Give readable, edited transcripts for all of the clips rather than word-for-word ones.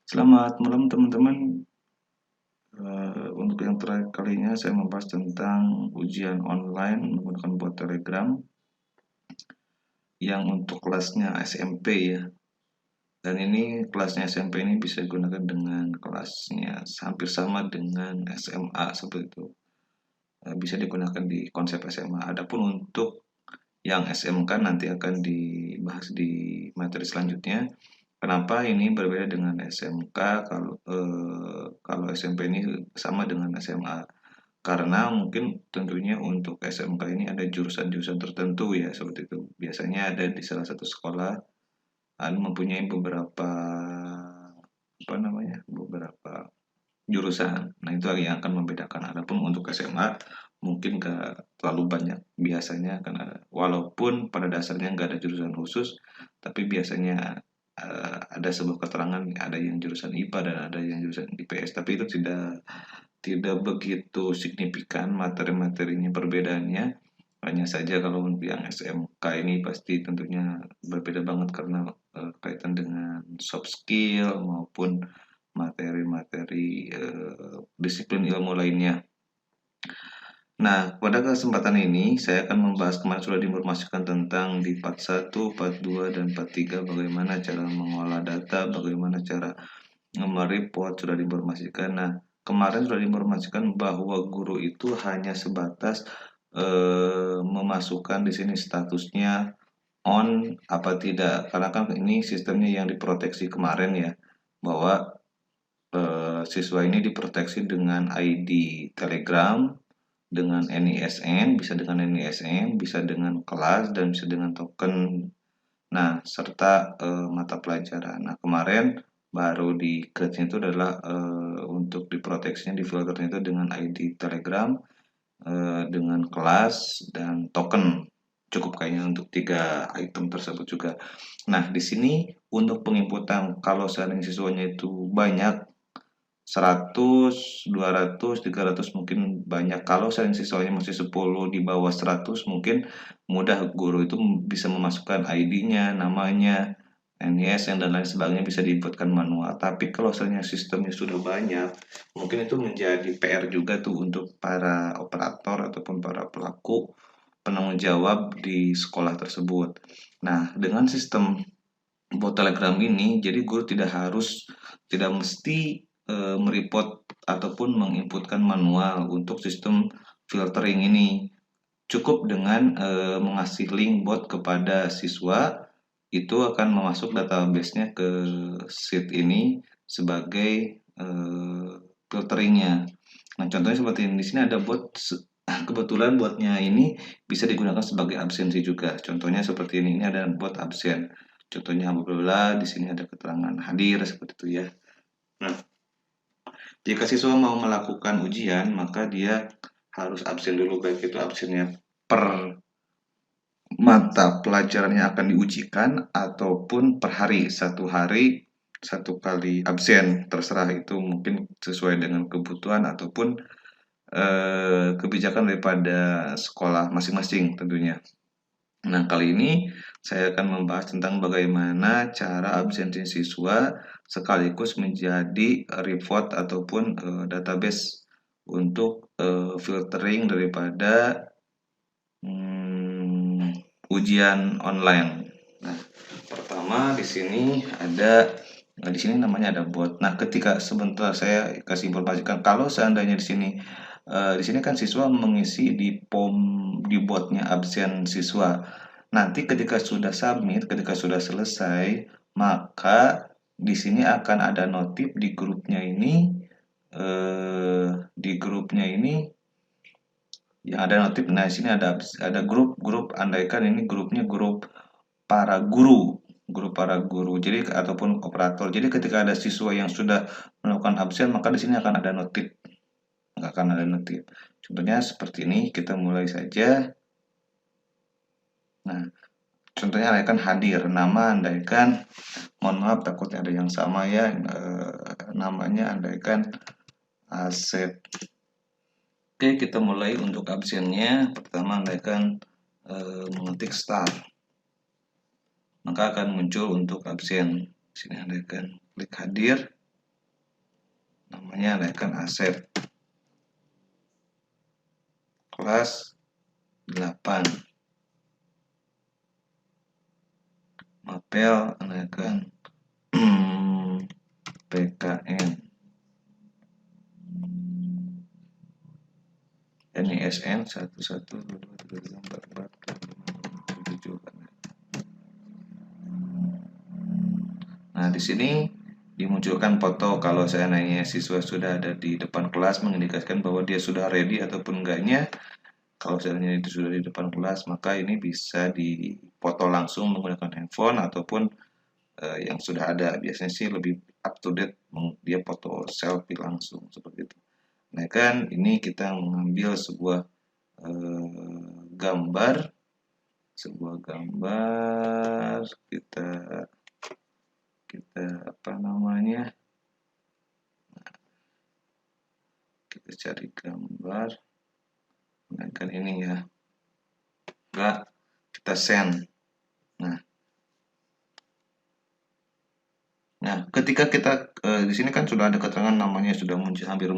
Selamat malam teman-teman. Untuk yang terakhir kalinya saya membahas tentang ujian online menggunakan bot Telegram yang untuk kelasnya SMP ya. Dan ini kelasnya SMP ini bisa digunakan dengan kelasnya hampir sama dengan SMA seperti itu. Bisa digunakan di konsep SMA. Adapun untuk yang SMK nanti akan dibahas di materi selanjutnya. Kenapa ini berbeda dengan SMK kalau SMP ini sama dengan SMA? Karena mungkin tentunya untuk SMK ini ada jurusan-jurusan tertentu ya seperti itu. Biasanya ada di salah satu sekolah mempunyai beberapa beberapa jurusan. Nah itu yang akan membedakan. Adapun untuk SMA mungkin nggak terlalu banyak. Biasanya akan ada, walaupun pada dasarnya nggak ada jurusan khusus, tapi biasanya ada sebuah keterangan ada yang jurusan IPA dan ada yang jurusan IPS. Tapi itu tidak tidak begitu signifikan materi-materinya perbedaannya. Hanya saja kalau untuk yang SMK ini pasti tentunya berbeda banget karena kaitan dengan soft skill maupun materi-materi disiplin ilmu lainnya. Nah, pada kesempatan ini saya akan membahas kemarin sudah diinformasikan tentang di part 1, part 2, dan part 3 bagaimana cara mengolah data, bagaimana cara mereport sudah diinformasikan. Nah, kemarin sudah diinformasikan bahwa guru itu hanya sebatas memasukkan di sini statusnya on apa tidak. Karena kan ini sistemnya yang diproteksi kemarin ya, bahwa siswa ini diproteksi dengan ID Telegram, dengan NISN, bisa dengan NISN, bisa dengan kelas, dan bisa dengan token. Nah, serta mata pelajaran. Nah, kemarin baru di create itu adalah untuk diproteksinya, di filternya itu dengan ID Telegram, dengan kelas, dan token. Cukup kayaknya untuk 3 item tersebut juga. Nah, di sini untuk penginputan kalau seandainya siswanya itu banyak 100, 200, 300 mungkin banyak. Kalau saya siswanya masih 10 di bawah 100 mungkin mudah guru itu bisa memasukkan ID-nya, namanya, NIS dan lain sebagainya bisa diinputkan manual. Tapi kalau misalnya sistemnya sudah banyak, mungkin itu menjadi PR juga tuh untuk para operator ataupun para pelaku penanggung jawab di sekolah tersebut. Nah, dengan sistem bot Telegram ini, jadi guru tidak mesti mereport ataupun menginputkan manual untuk sistem filtering ini. Cukup dengan mengasih link bot kepada siswa, itu akan memasuk database-nya ke sheet ini sebagai filteringnya. Nah, contohnya seperti ini. Di sini ada bot, kebetulan botnya ini bisa digunakan sebagai absensi juga. Contohnya seperti ini. Ini ada bot absen. Contohnya bla di sini ada keterangan hadir seperti itu ya. Nah, jika siswa mau melakukan ujian, maka dia harus absen dulu, baik itu absennya per mata pelajaran yang akan diujikan ataupun per hari, 1 hari 1 kali absen, terserah itu mungkin sesuai dengan kebutuhan ataupun kebijakan daripada sekolah masing-masing tentunya. Nah, kali ini saya akan membahas tentang bagaimana cara absensi siswa sekaligus menjadi report ataupun database untuk filtering daripada ujian online. Nah, pertama di sini di sini namanya ada bot. Nah, ketika sebentar saya kasih informasikan kalau seandainya di sini kan siswa mengisi di form di botnya absen siswa. Nanti ketika sudah submit, ketika sudah selesai, maka di sini akan ada notif di grupnya ini di grupnya ini yang ada notif. Nah, di sini ada grup andaikan ini grupnya para guru grup para guru jadi ataupun operator. Jadi ketika ada siswa yang sudah melakukan absen maka di sini akan ada notif. Nggak akan ada notif. Contohnya seperti ini, kita mulai saja. Nah, contohnya andaikan hadir, nama andaikan, mohon maaf takutnya ada yang sama ya, namanya andaikan Asep. Oke, kita mulai untuk absennya. Pertama andaikan mengetik start, maka akan muncul untuk absen. Sini andaikan klik hadir. namanya naikkan Asep, kelas 8. Mapel naikkan PKN, NISN 1122344457. Nah, di sini dimunculkan foto kalau seandainya siswa sudah ada di depan kelas, mengindikasikan bahwa dia sudah ready ataupun enggaknya. Kalau seandainya itu sudah di depan kelas, maka ini bisa dipoto langsung menggunakan handphone ataupun yang sudah ada. Biasanya sih lebih up to date, dia foto selfie langsung seperti itu. Nah kan ini kita mengambil sebuah gambar, kita apa namanya, kita cari gambar, nah kan ini ya, enggak, kita send. Nah, ketika kita di sini kan sudah ada keterangan namanya sudah muncul, hampir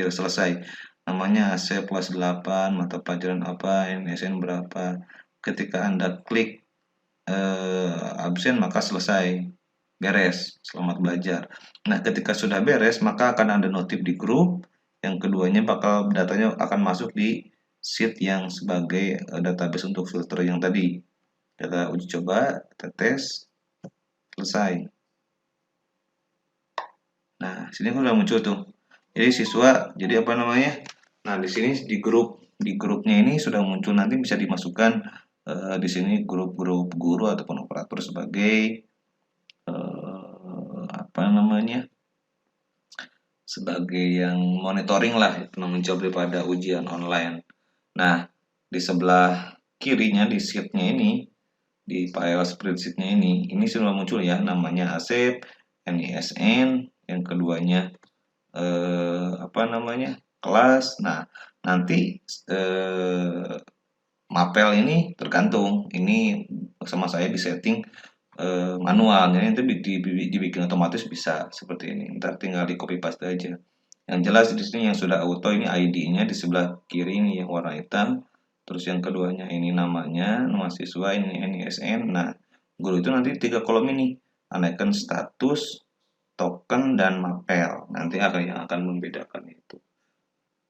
selesai. Namanya AC plus 8, mata pelajaran apa, NSN berapa. Ketika Anda klik absen maka selesai, beres, selamat belajar. Nah, ketika sudah beres maka akan ada notif di grup. Yang keduanya bakal datanya akan masuk di sheet yang sebagai database untuk filter yang tadi. Kita uji coba, kita tes, selesai. Nah, sini kan udah muncul tuh. Jadi siswa, jadi apa namanya? Nah, di sini di grupnya ini sudah muncul, nanti bisa dimasukkan di sini grup-grup guru ataupun operator sebagai apa namanya? Sebagai yang monitoring lah, penanggung jawab daripada ujian online. Nah, di sebelah kirinya di sheet-nya ini, di file spreadsheet-nya ini sudah muncul ya, namanya Asep, NISN, yang keduanya apa namanya, kelas. Nah, nanti mapel ini tergantung, ini sama saya di setting manual, jadi nanti dibikin otomatis bisa seperti ini, ntar tinggal di copy paste aja. Yang jelas di sini yang sudah auto ini ID-nya di sebelah kiri ini yang warna hitam, terus yang keduanya ini namanya, nama siswa, ini NISN. Nah, guru itu nanti 3 kolom ini, icon status, token, dan mapel. Nanti yang akan membedakan itu.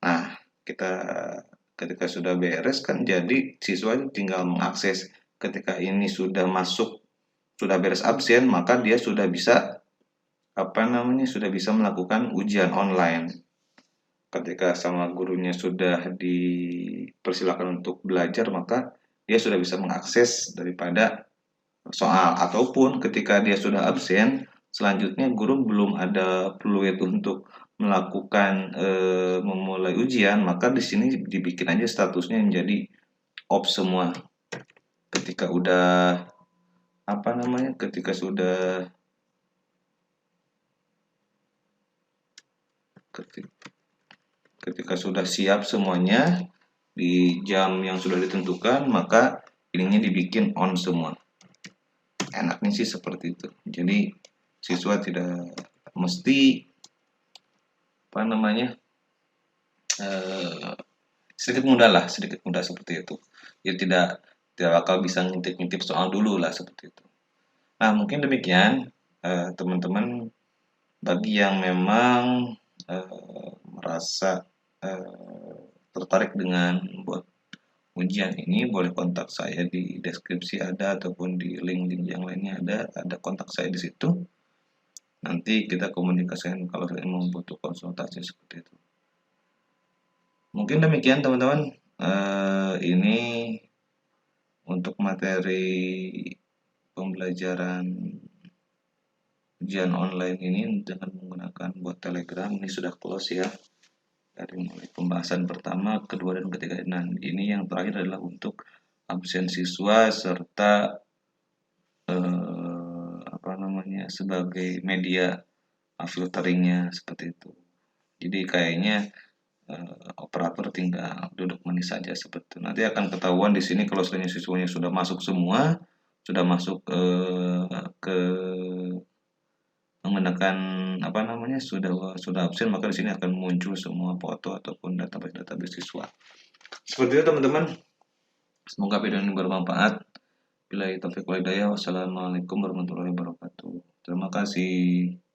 Nah, ketika sudah beres kan jadi siswa tinggal mengakses. Ketika ini sudah masuk, sudah beres absen, maka dia sudah bisa apa namanya, sudah bisa melakukan ujian online. Ketika sama gurunya sudah dipersilakan untuk belajar, maka dia sudah bisa mengakses daripada soal. Ataupun ketika dia sudah absen, selanjutnya guru belum ada peluit untuk melakukan memulai ujian, maka di sini dibikin aja statusnya menjadi off semua. Ketika udah apa namanya, ketika sudah siap semuanya di jam yang sudah ditentukan, maka ininya dibikin on semua. Enaknya sih seperti itu. Jadi siswa tidak mesti apa namanya, sedikit mudah seperti itu. Jadi tidak bakal bisa ngintip-ngintip soal dulu lah seperti itu. Nah, mungkin demikian teman-teman, bagi yang memang merasa tertarik dengan buat ujian ini, boleh kontak saya di deskripsi ada, ataupun di link yang lainnya ada kontak saya di situ. Nanti kita komunikasikan kalau saya membutuhkan konsultasi seperti itu. Mungkin demikian teman-teman. Ini untuk materi pembelajaran ujian online ini dengan menggunakan bot Telegram ini sudah close ya. Dari mulai pembahasan pertama, kedua, dan ketiga. Nah, ini yang terakhir adalah untuk absen siswa serta apa namanya, sebagai media filteringnya seperti itu. Jadi kayaknya operator tinggal duduk manis saja seperti itu. Nanti akan ketahuan di sini kalau siswanya sudah masuk semua, sudah masuk ke menggunakan apa namanya sudah absen, maka di sini akan muncul semua foto ataupun database siswa. Seperti itu teman-teman. Semoga video ini bermanfaat. Bila taufiq wal hidayah. Wassalamualaikum warahmatullahi wabarakatuh. Terima kasih.